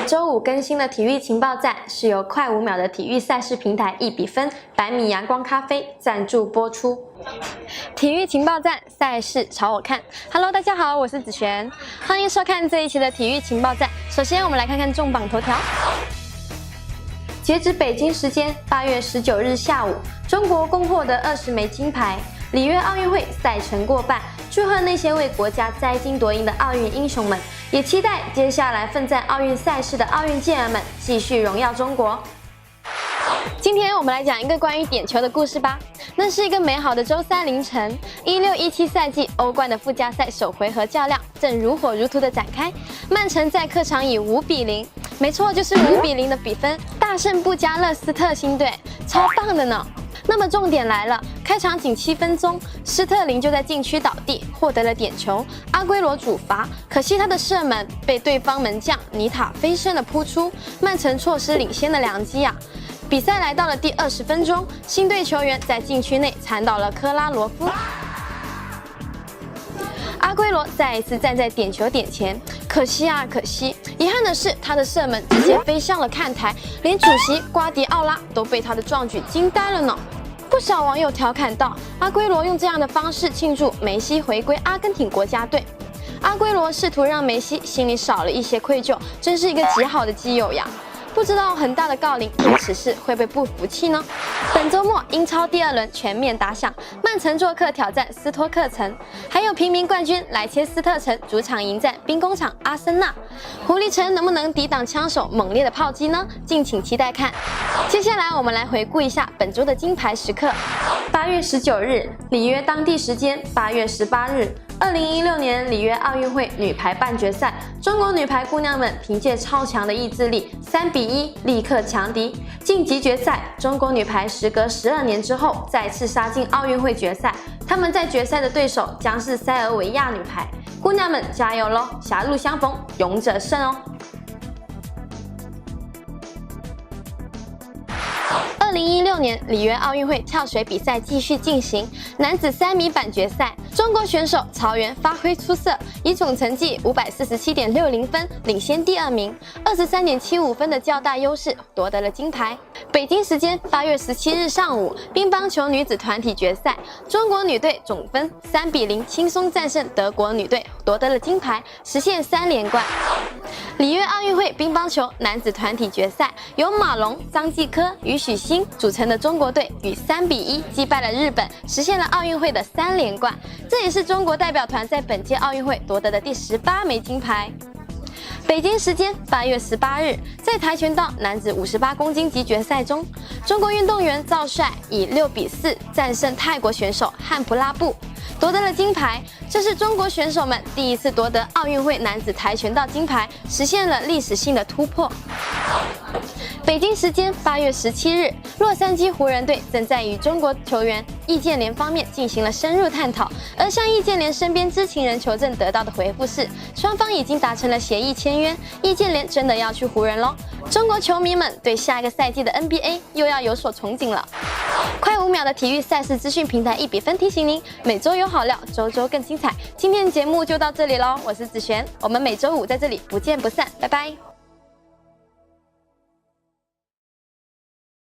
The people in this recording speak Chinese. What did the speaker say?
周五更新的体育情报站是由快5秒的体育赛事平台1比分100米阳光咖啡赞助播出。体育情报站，赛事朝我看。Hello， 大家好，我是子璇，欢迎收看这一期的体育情报站。首先，我们来看看重磅头条。截止北京时间8月19日下午，中国共获得20枚金牌，里约奥运会赛程过半。祝贺那些为国家摘金夺银的奥运英雄们，也期待接下来奋战奥运赛事的奥运健儿们继续荣耀中国。今天我们来讲一个关于点球的故事吧。那是一个美好的周三凌晨，16-17赛季欧冠的附加赛首回合较量正如火如荼的展开。曼城在客场以5比0，没错，就是5比0的比分大胜布加勒斯特星队，超棒的呢。那么重点来了，开场仅7分钟，施特林就在禁区倒地，获得了点球。阿圭罗主罚，可惜他的射门被对方门将尼塔飞身的扑出，曼城错失领先的良机啊！比赛来到了第20分钟，新队球员在禁区内铲倒了科拉罗夫。阿圭罗再一次站在点球点前，可惜啊，可惜！遗憾的是，他的射门直接飞向了看台，连主席瓜迪奥拉都被他的壮举惊呆了呢。不少网友调侃道：“阿圭罗用这样的方式庆祝梅西回归阿根廷国家队。”阿圭罗试图让梅西心里少了一些愧疚，真是一个极好的基友呀！不知道恒大的郜林因此事会不会不服气呢？本周末英超第2轮全面打响，曼城做客挑战斯托克城，还有平民冠军莱切斯特城主场迎战兵工厂阿森纳。狐狸城能不能抵挡枪手猛烈的炮击呢？敬请期待看。接下来我们来回顾一下本周的金牌时刻。8月19日，里约当地时间8月18日。2016年里约奥运会女排半决赛，中国女排姑娘们凭借超强的意志力，3比1力克强敌，晋级决赛。中国女排时隔12年之后再次杀进奥运会决赛，她们在决赛的对手将是塞尔维亚女排。姑娘们加油喽！狭路相逢勇者胜哦！2016年里约奥运会跳水比赛继续进行，男子3米板决赛，中国选手曹缘发挥出色，以总成绩547.60分领先第2名，23.75分的较大优势夺得了金牌。北京时间8月17日上午，乒乓球女子团体决赛，中国女队总分3比0轻松战胜德国女队，夺得了金牌，实现3连冠。里约奥运会乒乓球男子团体决赛，由马龙、张继科、于许昕组成的中国队以3比1击败了日本，实现了奥运会的3连冠。这也是中国代表团在本届奥运会夺得的第18枚金牌。北京时间8月18日，在跆拳道男子58公斤级决赛中，中国运动员赵帅以6比4战胜泰国选手汉普拉布，夺得了金牌。这是中国选手们第一次夺得奥运会男子跆拳道金牌，实现了历史性的突破。北京时间8月17日，洛杉矶湖人队正在与中国球员易建联方面进行了深入探讨，而向易建联身边知情人求证得到的回复是，双方已经达成了协议签约，易建联真的要去湖人咯。中国球迷们对下一个赛季的 NBA 又要有所憧憬了。快5秒的体育赛事资讯平台1比分提醒您，每周有好料，周周更精彩。今天的节目就到这里咯，我是子璇，我们每周五在这里不见不散，拜拜。